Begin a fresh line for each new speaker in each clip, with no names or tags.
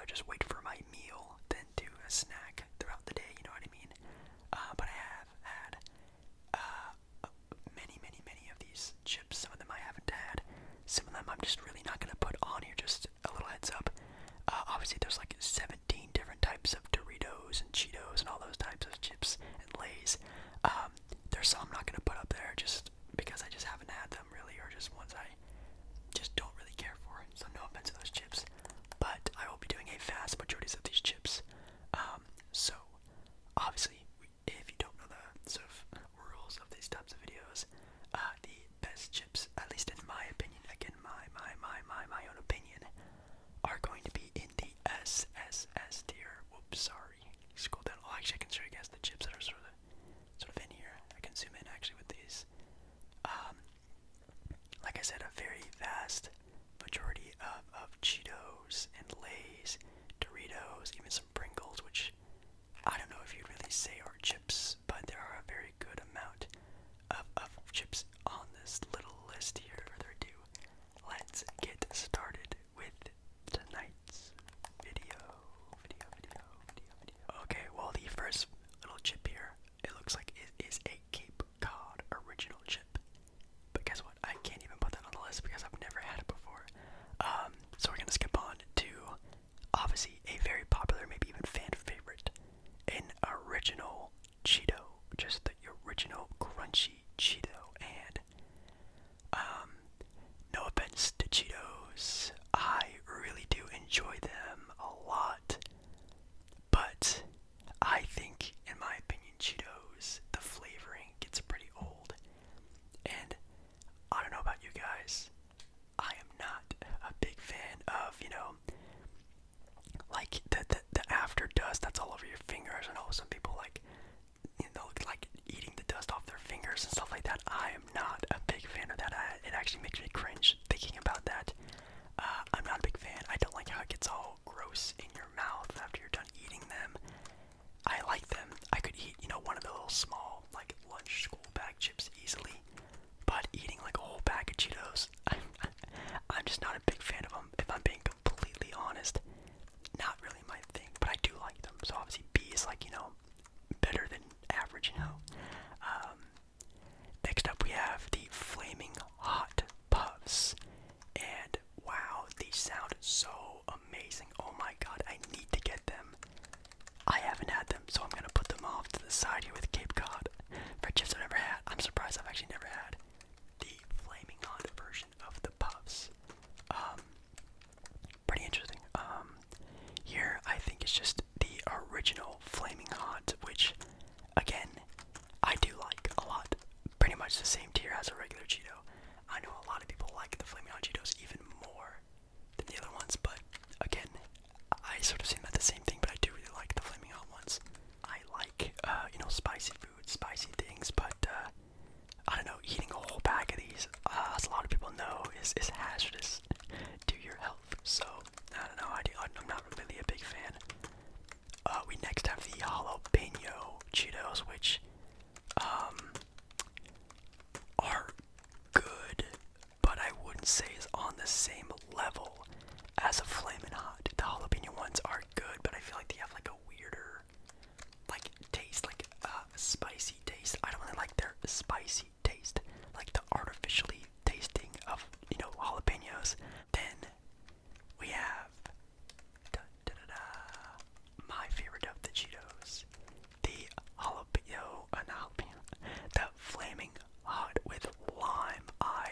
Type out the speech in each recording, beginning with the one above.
just wait for my meal than do a snack throughout the day, you know what I mean? But I have had many of these chips. Some of them I haven't had. Some of them I'm just really not going to put on here, just a little heads up. Obviously there's like 17 different types of Doritos and Cheetos and all those types of chips and Lays. There's some I'm not going to put up there just because I just haven't had them really, or just ones I just don't really care for. So no offense to those chips, but I will be doing a vast majority of these chips. So obviously, if you don't know the sort of rules of these types of videos, the best chips, at least in my opinion, again my own opinion, are going to be in the SSS tier. Whoops, sorry. Scroll down. Oh, actually, I can show you guys the chips that are sort of in here. I can zoom in actually with these. Like I said, a very vast majority of Cheetos and Lays, Doritos, even some Pringles, which I don't know if you'd really say are chips, but there are a very good amount of chips on this little list here. Without further ado, let's get started with tonight's video. Okay, well, the first little chip here, it looks like it is a Cape Cod original chip. But guess what? I can't even put that on the list because I've never had it before. So we're gonna skip on to obviously a very popular, maybe even fan favorite, an original Cheeto, just the original crunchy Cheeto. And no offense to Cheetos, I really do enjoy them a lot, but I think, in my opinion, Cheetos, the flavoring gets pretty old. And I don't know about you guys, I am not a big fan of, like the after dust that's all over your fingers. I know some people like eating the dust off their fingers and stuff like that. I am not a big fan of that. It actually makes me cringe thinking about that. I'm not a big fan. I don't like how it gets all gross in your mouth after you're done eating them. I like them. I could eat, one of the little small, like, lunch school bag chips easily. But eating, like, a whole bag of Cheetos, I'm just not a big fan of them, if I'm being completely honest. Not really my thing, but I do like them. So obviously B is, like, better than average, Next up we have the Flaming Hot Puffs. And wow, these sound so amazing. Oh my god, I need to get them. I haven't had them, so I'm gonna put them off to the side here with Cape Cod. For chips I've never had, I'm surprised I've actually never had the Flaming Hot version of the Puffs. Pretty interesting. Here I think it's just the original Flaming Hot, which, again, I do like a lot. Pretty much the same tier as a regular Cheeto. I know a lot of people like the Flaming Hot Cheetos even more than the other ones, but again, I sort of see them as the same thing, but I do really like the Flaming Hot ones. I like, spicy food, spicy things, but, I don't know, eating a whole bag of these, as a lot of people know, is hazardous to your health, so, I don't know, I'm not really a big fan. We next have the Jalapeno Cheetos, which, are good, but I wouldn't say is on the same level as a Flamin' Hot. The jalapeno ones are good, but I feel like they have like a weirder, like, taste, like a spicy taste. I don't really like their spicy taste, like the artificially tasting of, jalapenos. Then we have my favorite of the Cheetos, the the Flaming Hot with lime. I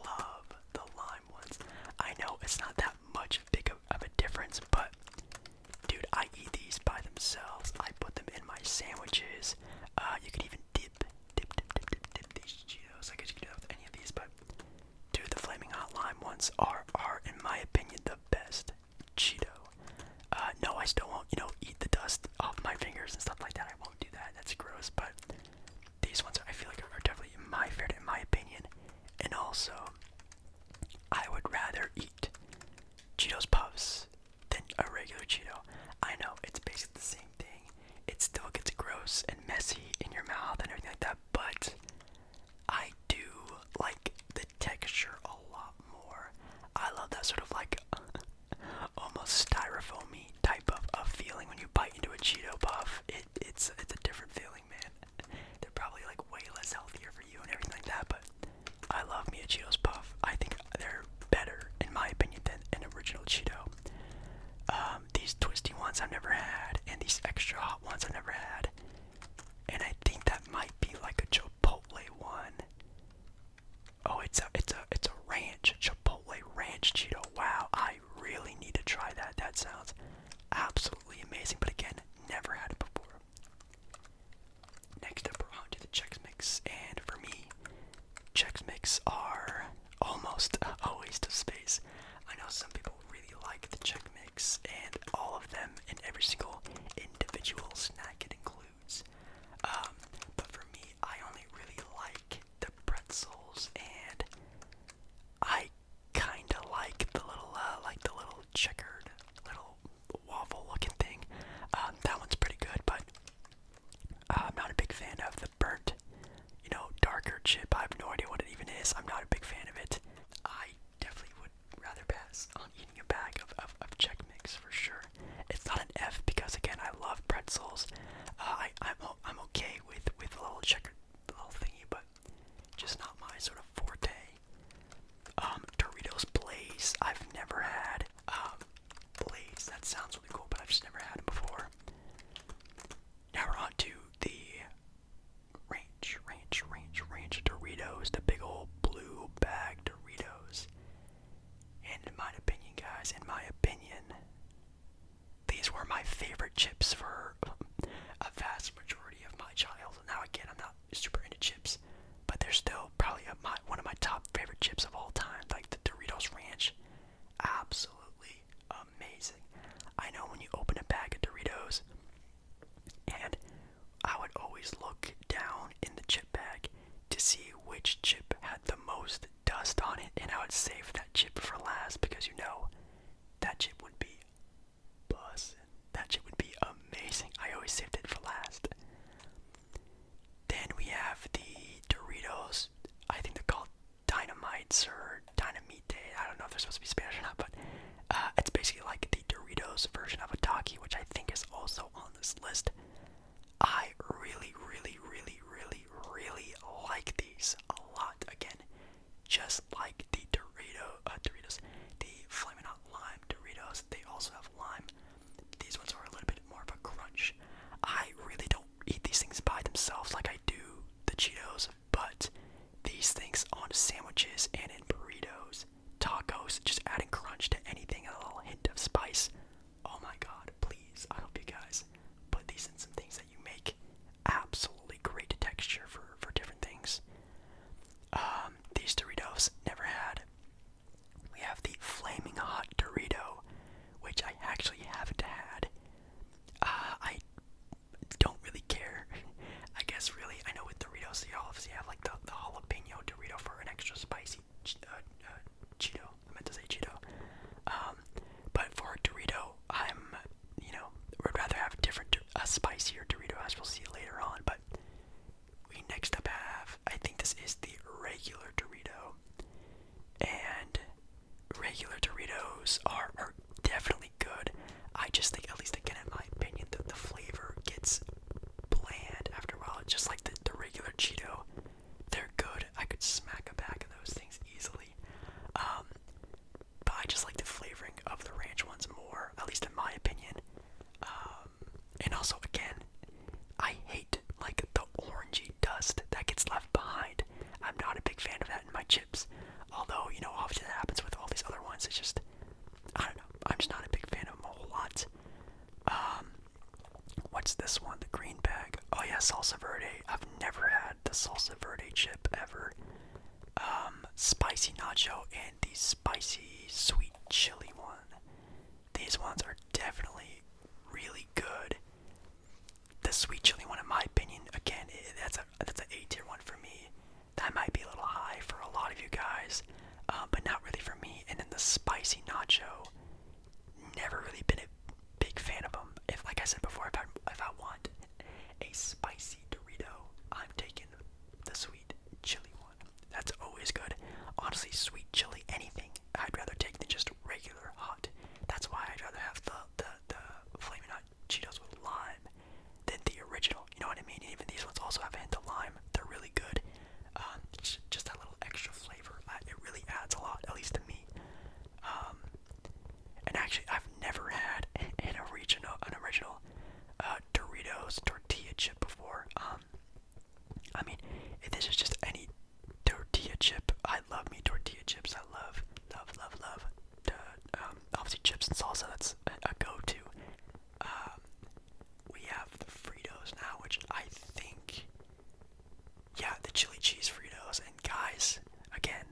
love the lime ones. I know it's not that much big of a difference, but dude, I eat these by themselves. I put them in my sandwiches. You could even dip these ones I've never had, and these extra hot ones I've never had. And I think that might be like a Chipotle one. Oh, it's a ranch, Chipotle ranch Cheeto. Wow, I really need to try that. That sounds absolutely amazing, but again, never had it before. Next up, we're on to the Chex Mix, and for me, Chex Mix are almost a waste of space. I know some people really like the Chex Mix, and all of them, and every single individual snack it includes. But for me, I only really like the pretzels, and I kinda like the little checkered little waffle-looking thing. That one's pretty good, but I'm not a big fan of the burnt, darker chip. I have no idea what it even is. I'm not a big fan of it. I definitely would rather pass on eating a bag of Chex Mix for sure. It's not an F because again, I love pretzels. I'm okay with a little checkered little thingy, but just not my sort of forte. Doritos Blaze, I've never had. Blaze, that sounds really cool, but I've just never had them before. Now we're on to the ranch Doritos, the big old blue bag Doritos. And in my opinion, guys, these were my favorite chips for a vast majority of my childhood. Now again, I'm not super into chips, but they're still probably one of my top favorite chips of all time, like the Doritos Ranch. Absolutely amazing. I know when you open a bag of Doritos, and I would always look down in the chip bag to see which chip had the most dust on it, and I would save that chip for last because that chip would be bussin'. That chip would be amazing. I always saved it for last. Then we have the Doritos. I think they're called Dynamites or Dynamite. I don't know if they're supposed to be Spanish or not, but it's basically like the Doritos version of a Taki, which I think is also on this list. I really like these a lot. Again, just like the Doritos, the Flamin' Hot Lime Doritos, they also have lime. These ones are a little bit more of a crunch. I really don't eat these things by themselves like I do the Cheetos, but these things on sandwiches and in burritos, tacos, just adding crunch to anything and a little hint of spice. Oh my god, please, I hope you guys put these in some things that you make. Absolutely great texture for different things. These Doritos, never had. We have the Flaming Hot Dorito, which I actually haven't had. I don't really care. I guess really, I know with Doritos, you obviously have like the jalapeno Dorito for an extra spicy Cheeto. I meant to say Cheeto. But for a Dorito, would rather have a spicier Dorito, as we'll see later on. But we next up have, I think this is the regular Dorito. And regular Doritos are definitely good. I just think, at least again in my opinion, that the flavor gets bland after a while. It's just like the regular Cheeto. They're good. I could smack a bag of those things easily. But I just like the flavoring of the ranch ones more, at least in my opinion. And also, again, I hate like the orangey dust that gets left behind. I'm not a big fan of that in my chips. Although, often that happens with all these other ones. It's just, I don't know. I'm just not a big fan of them a whole lot. What's this one? The green bag. Oh yeah, Salsa Verde. I've never had the Salsa Verde chip ever. Spicy nacho and the spicy sweet chili one. These ones are definitely really good. The sweet chili one, in my opinion, again, that's an A tier one for me. That might be a little high for a lot of you guys, but not really for me. And then the spicy nacho, never really been a big fan of them. If, like I said before, if I want a spicy Dorito, I'm taking the sweet chili one. That's always good. Honestly, sweet chili, anything, I'd rather take than just regular hot. That's why I'd rather have the Flamin' Hot Cheetos with lime than the original. You know what I mean? Even these ones also have a hint of lime. They're really good. Just that little extra flavor. It really adds a lot, at least to me. Cheetos and salsa. That's a go-to. Um, we have the Fritos now, which I think, yeah, the chili cheese Fritos. And guys, again,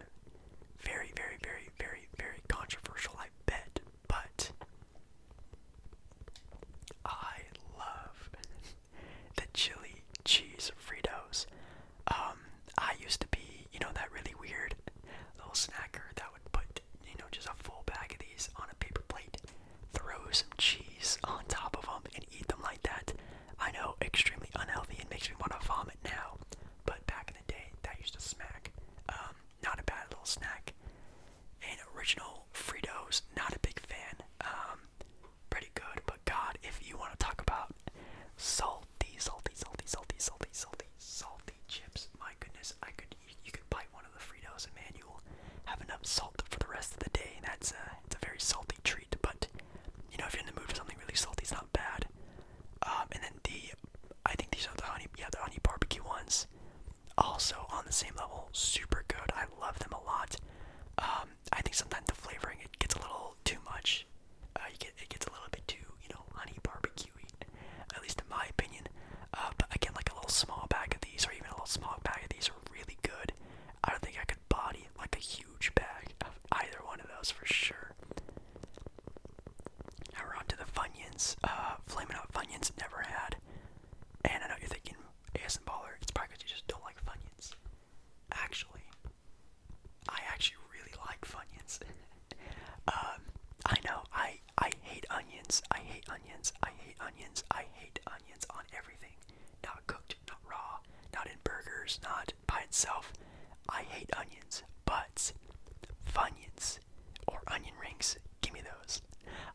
very, very, very, very, very controversial, I bet, but I love the chili cheese Fritos. I used to be, that really weird little snacker that would put, just a full bag of these on a paper plate, throw some cheese on top of them, and eat them like that. I know, extremely unhealthy and makes me want to vomit now, but back in the day, that used to smack. Not a bad little snack. And original Fritos, not a big fan. Pretty good, but God, if you want to talk about salty, salty, salty, salty, salty, salty, salty chips, my goodness, you could bite one of the Fritos and man, you'll have enough salt for the rest of the day. And it's a very salty treat, but if you're in the mood for something really salty, it's not bad. And then I think these are the honey barbecue ones. Also on the same level, super good. I love them a lot. I think sometimes the flavoring, it gets a little too much. It gets a little bit too, honey barbecue-y, at least in my opinion. But again, like a little small bag of these, or even a little small bag of these, are really good. I don't think I could body like a huge bag of either one of those for sure. Now we're on to the Funyuns. Flamin' Out Funyuns, never had. And I know you're thinking, ASMballeR, it's probably because you just don't like Funyuns. Actually, I actually really like Funyuns. I know, I hate onions. I hate onions. I hate onions. I hate onions on everything. Not cooked, not raw, not in burgers, not by itself. I hate onions, but Funyuns or onion rings, give me those.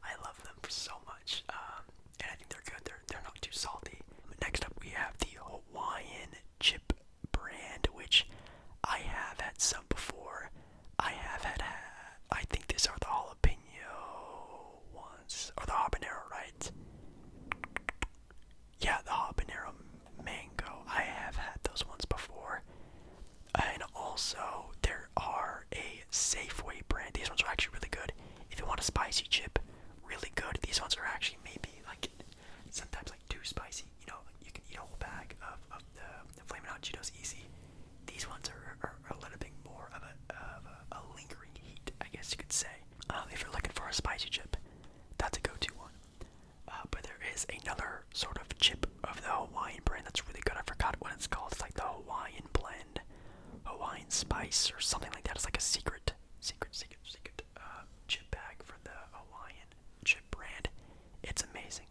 I love them so much, and I think they're good. They're not too salty. Next up, we have the Hawaiian Chip brand, which I have had some before. I think these are the jalapeno ones, or the habanero, right? Yeah, the habanero mango. I have had those ones before. And also, there are a Safeway brand. These ones are actually really good. If you want a spicy chip, really good. These ones are actually maybe sometimes too spicy. You can eat a whole bag of the Flamin' Hot Cheetos easy. These ones are a little bit more of a lingering heat, I guess you could say. If you're looking for a spicy chip, that's a go-to one. But there is another sort of chip of the Hawaiian brand that's really good. I forgot what it's called. It's like the Hawaiian blend, Hawaiian spice, or something like that. It's like a secret chip bag for the Hawaiian chip brand. It's amazing.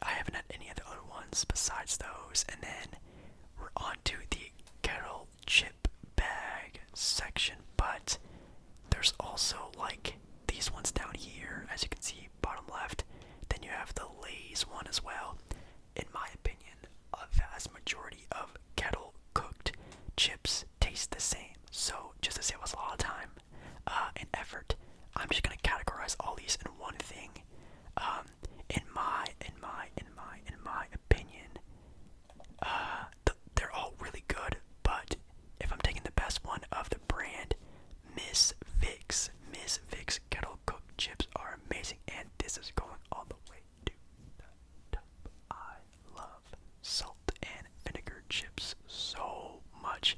I haven't had any of the other ones besides those. And then we're on to the Kettle chip bag section, but there's also these ones down here, as you can see, bottom left. Then you have the Lay's one as well. In my opinion, a vast majority of Kettle cooked chips taste the same. So just to save us a lot of time and effort, I'm just gonna categorize all these in one thing. In my opinion, they're all really good. But if I'm taking the best one of the brand, Miss Vicks Kettle cooked chips are amazing, and this is going all the way to the top. I love salt and vinegar chips so much.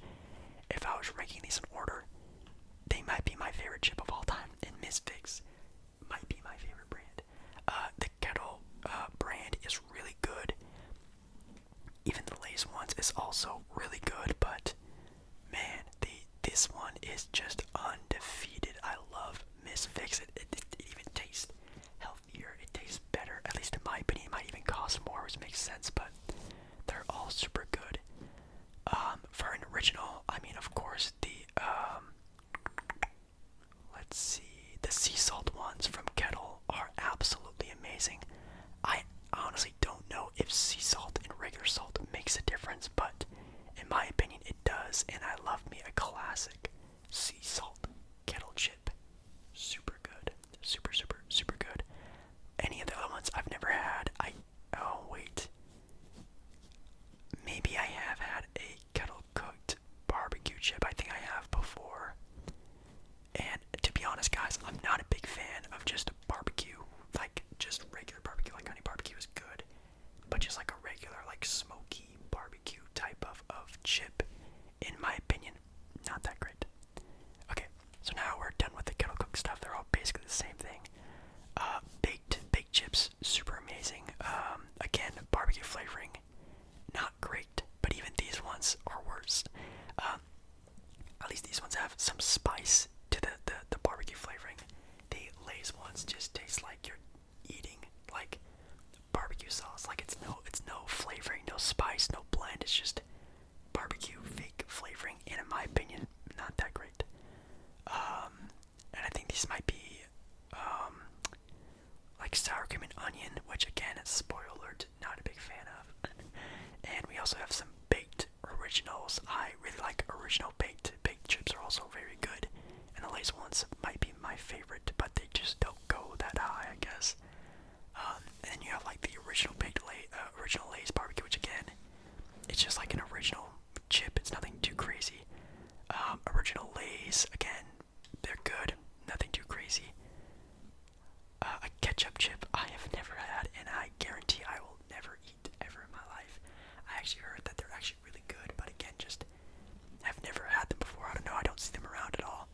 If I was ranking these in order, they might be my favorite chip of all time, and Miss Vicks might be my favorite brand. The Kettle brand is really good. Even the Lay's ones is also really good, but man, this one is just undefeated. I love Miss Vicks. It even tastes healthier. It tastes better, at least in my opinion. It might even cost more, which makes sense, but they're all super good. For an original, I mean, of course, the sea salt ones from Kettle are absolutely amazing. I honestly don't know if sea salt and regular salt makes a difference, but in my opinion it does, and I love me a classic sea salt Kettle chip. Super good. Super, super, super good. Any of the other ones I've never had. Oh wait. Maybe I have had a Kettle cooked barbecue chip. I think I have before. And to be honest, guys, I'm not a big fan of just barbecue like sour cream and onion, which again, is spoiler alert, not a big fan of. And we also have some baked originals. I really like original baked. Baked chips are also very good. And the Lay's ones might be my favorite, but they just don't go that high, I guess. And then you have like the original original Lay's barbecue, which again, it's just like an original chip. It's nothing too crazy. Original Lay's, again, they're good. Nothing too crazy. A ketchup chip I have never had, and I guarantee I will never eat ever in my life. I actually heard that they're actually really good, but again, just have never had them before. I don't know. I don't see them around at all.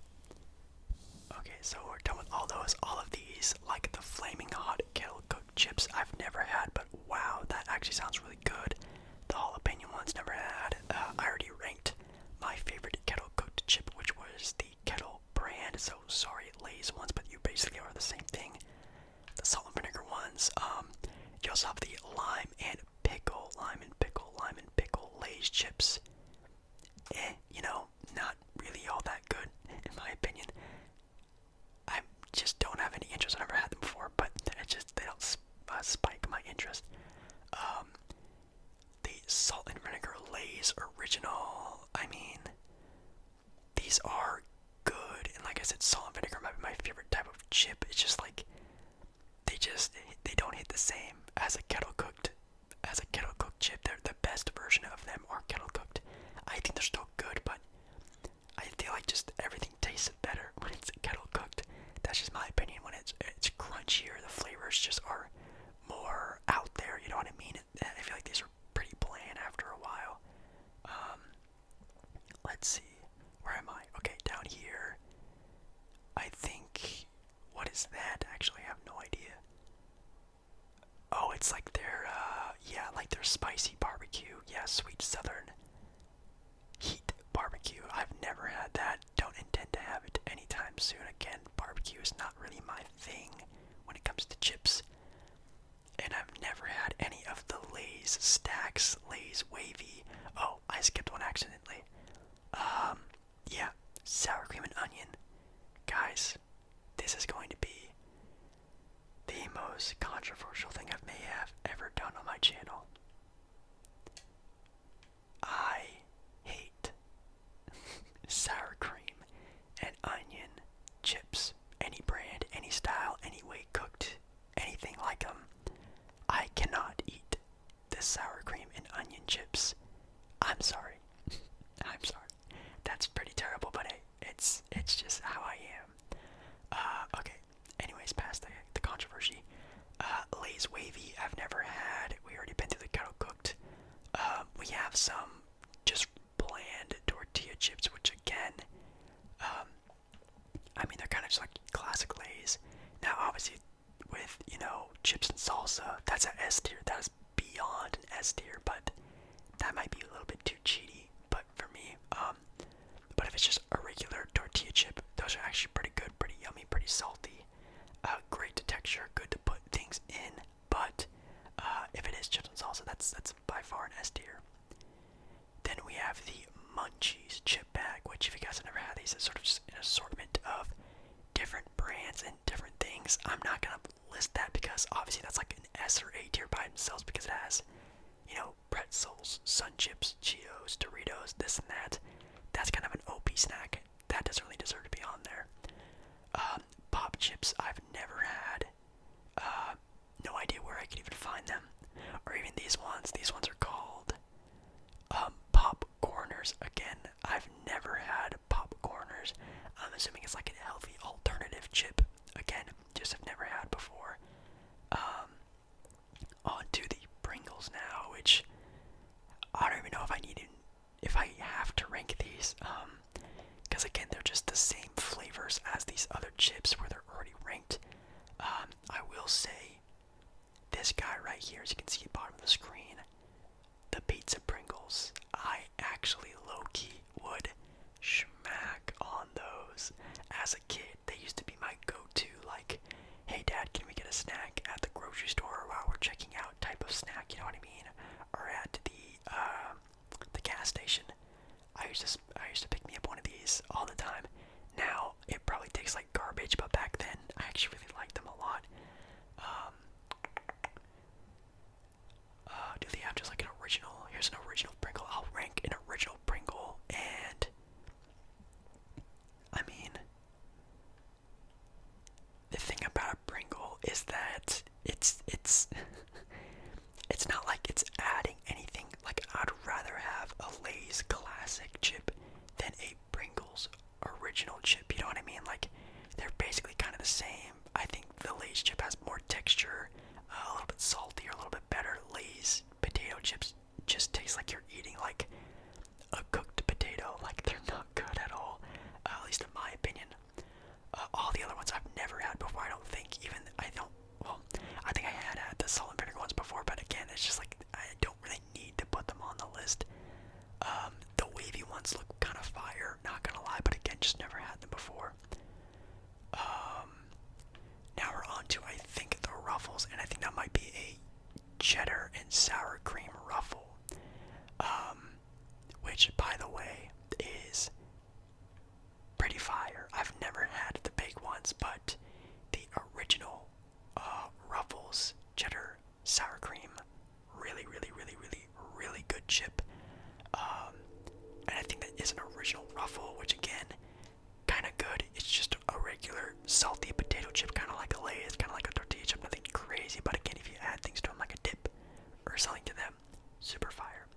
Okay, so we're done with all those. All of these, like the flaming hot kettle cooked chips, I've never had, but wow, that actually sounds really good. The jalapeno ones never had. I already ranked my favorite kettle cooked chip, which was the Kettle brand. So sorry, Lay's ones, but you basically are the same thing. The salt and vinegar ones. You also have the lime and pickle Lay's chips. You know, not really all that good in my opinion. I just don't have any interest. I've never had them before, but they don't spike my interest. The salt and vinegar Lay's original. I mean, these are good, and like I said, salt and vinegar might be my favorite type of chip. It's just like they don't hit the same as a kettle cooked chip. They're the best version of them are kettle cooked. I think they're still good, but I feel like just everything tastes better when it's kettle cooked. That's just my opinion. When it's crunchier, the flavors just are more out there. You know what I mean? I feel like these are pretty bland after a while. Let's see. Where am I? Okay, down here. I think. What is that? Actually, I have no idea. Oh, it's like like their spicy barbecue. Yeah, sweet southern heat barbecue. I've never had that. Don't intend to have it anytime soon. Again, barbecue is not really my thing when it comes to chips. And I've never had any of the Lay's stacks, Lay's wavy. Oh, I skipped one accidentally. Yeah, sour cream and onion. Guys, this is going to be the most controversial thing I may have ever done on my channel. I hate sour cream and onion chips. Any brand, any style, any way cooked, anything like them. I cannot eat the sour cream and onion chips. I'm sorry. I'm sorry. That's pretty terrible, but hey, it's just how I am. Okay. Anyways, past the controversy. Lay's wavy, I've never had. We already been through the kettle cooked. We have some just bland tortilla chips, which again, I mean, they're kind of just like classic Lay's. Now, obviously, with, chips and salsa, that's an S tier. That is beyond an S tier, but that might be a little bit too cheaty. But for me, but if it's just a regular tortilla chip, those are actually pretty good, pretty yummy, pretty salty. Great to texture, good to put things in. But if it is chips and salsa, that's by far an S tier. Then we have the Munchies Chip Bag, which if you guys have never had these, it's sort of just an assortment of different brands and different things. I'm not gonna list that because obviously that's like an S or A tier by themselves because it has, pretzels, sun chips, Cheetos, Doritos, this and that. That's kind of an OP snack. That doesn't really deserve to be on there. Pop chips I've never had. No idea where I could even find them. Or even these ones. These ones are called popcorners. Again, I've never had popcorners. I'm assuming it's like a healthy alternative chip. Again, just have never had before. On to the Pringles now, which I don't even know if I have to rank these. Because again, they're just the same flavors as these other chips where they're already ranked. I will say, this guy right here, as you can see at the bottom of the screen, the pizza Pringles, I actually low-key would smack on those. As a kid, they used to be my go-to, like, hey dad, can we get a snack at the grocery store while we're checking out type of snack, you know what I mean? Or at the gas station. I used to pick me up one of these all the time. Now, it probably tastes like garbage, but back then, I actually really liked them a lot. it's it's not like it's adding anything. Like, I'd rather have a Lay's classic chip than a Pringles original chip. You know what I mean? Like, they're basically kind of the same. I think the Lay's chip has more texture, a little bit saltier, a little bit better. Lay's potato chips just taste like you're eating like a cooked potato. Like, they're not good at all, at least in my opinion. All the other ones I've never had before. I don't think even well, I think I had the salt and vinegar ones before, but again, it's just like I don't really need to put them on the list. The wavy ones look kind of fire, not gonna lie, but again, just never had them before. Now we're on to, I think, the Ruffles, and I think that might be a cheddar and sour cream Ruffle. Which, by the way, is pretty fire. I've never had the big ones, but the original Ruffles cheddar sour cream, really good chip. And I think that is an original Ruffle, which again, kind of good. It's just a regular salty potato chip, kind of like a Lay's, kind of like a tortilla chip, nothing crazy. But again, if you add things to them like a dip or something to them, super fire.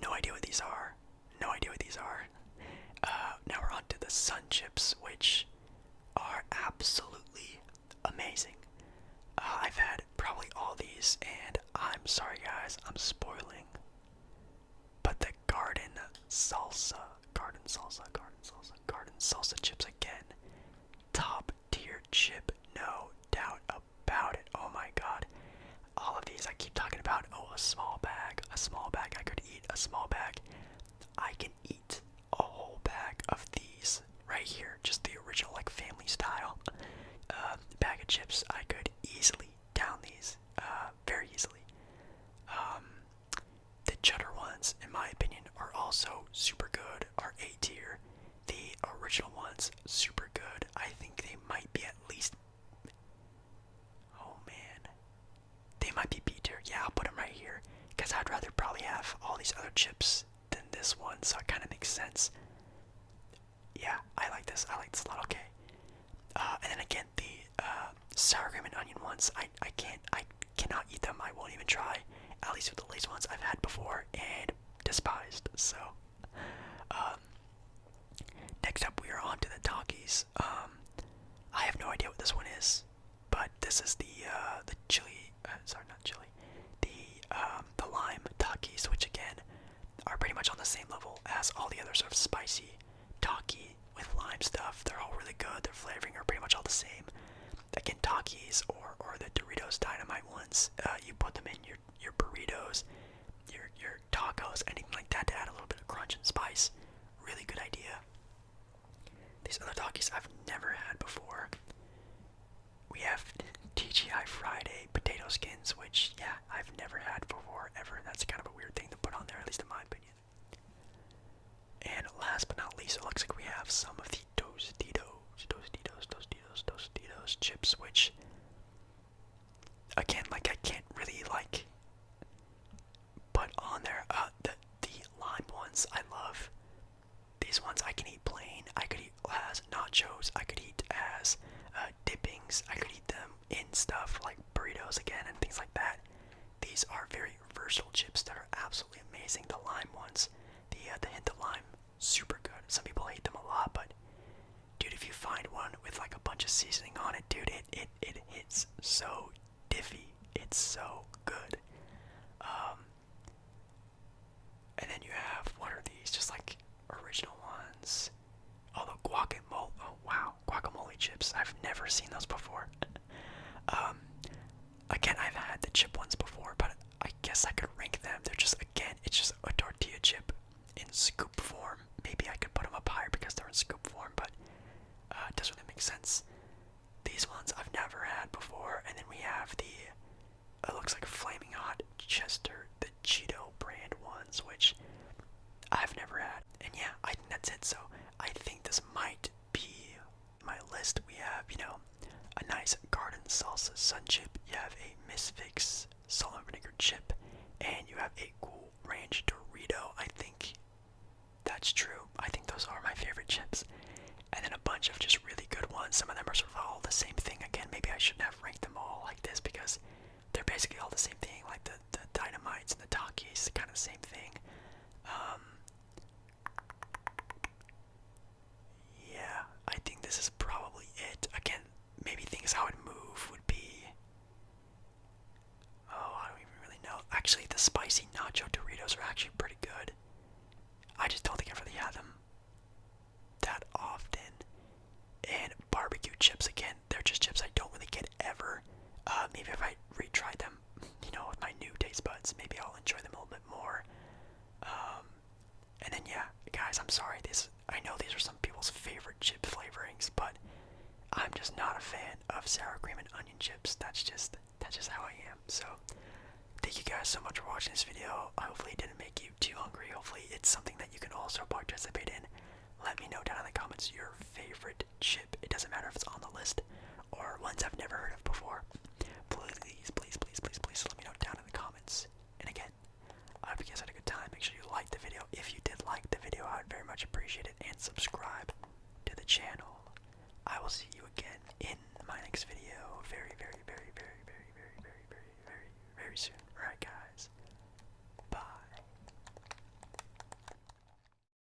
No idea what these are. No idea what these are. Now we're on to the Sun Chips, which are absolutely amazing. I've had probably all these, and I'm sorry guys, I'm spoiling. But the garden salsa chips again. Top tier chip, no doubt about it. Oh my god. All of these I keep talking about. Oh, a small bag. I could eat a small bag. I can eat a whole bag of these right here. Just the original, like, family style bag of chips. I could easily down these very easily. The cheddar ones, in my opinion, are also super good, are A tier. The original ones, super good. I think they might be at least, oh man, they might be B tier. Yeah, I'll put them right here, because I'd rather probably have all these other chips than this one, so it kind of makes sense. Yeah, I like this a lot, okay. And then again, the sour cream and onion ones, I cannot eat them. I won't even try. At least with the Lay's ones I've had before and despised. So, next up we are on to the Takis. I have no idea what this one is, but this is the chili. Sorry, not chili. The lime Takis, which again are pretty much on the same level as all the other sort of spicy Taki with lime stuff. They're all really good. Their flavoring are pretty much all the same. Again, Takis or the Doritos Dynamite ones, you put them in your burritos, your tacos, anything like that to add a little bit of crunch and spice. Really good idea. These other Takis I've never had before. We have TGI Friday potato skins, which, yeah, I've never had before, ever. That's kind of a weird thing to put on there, at least in my opinion. And last but not least, it looks like we have some of the Tostitos chips, which, again, like, I can't really, like, put on there. The lime ones, I love. These ones I can eat plain. I could eat as nachos. I could eat as dippings. I could eat them in stuff like burritos again and things like that. These are very versatile chips that are absolutely amazing. The lime ones, the hint of lime, super good. Some people hate them a lot, but dude, if you find one with like a bunch of seasoning on it, dude, it hits so diffy. It's so good. And then you have, what are these? Just like original ones. Oh, the guacamole. Oh wow, guacamole chips. I've never seen those before. Again, I've had the chip ones before, but I guess I could rank them. They're just, again, it's just a tortilla chip in scoop form. Maybe I could put them up higher because they're in scoop form, but it doesn't really make sense. These ones I've never had before, and then we have it looks like Flaming Hot Chester, the Cheeto brand ones, which I've never had. And yeah, I think that's it. So I think this might be my list. We have, a nice garden salsa sun chip. You have a Misfix salt and vinegar chip, and you have a Cool Ranch Dorito. I think that's true. I think those are my favorite chips. And then a bunch of just really good ones. Some of them are sort of all the same thing, guess how it would move would be, oh, I don't even really know. Actually, the spicy nacho Doritos are actually pretty good. I just don't think I really have them that often. And barbecue chips, again, they're just chips I don't really get ever. Maybe if I retry them, you know, with my new taste buds, maybe I'll enjoy them a little bit more. And then yeah, guys, I'm sorry. I know these are some people's favorite chip flavorings, but I'm just not a fan of sour cream and onion chips. That's just how I am. So thank you guys so much for watching this video. Hopefully it didn't make you too hungry. Hopefully it's something that you can also participate in. Let me know down in the comments your favorite chip. It doesn't matter if it's on the list or ones I've never heard of before. Please let me know down in the comments. And again, I hope you guys had a good time. Make sure you like the video. If you did like the video, I would very much appreciate it. And subscribe to the channel. I will see you again in my next video very soon.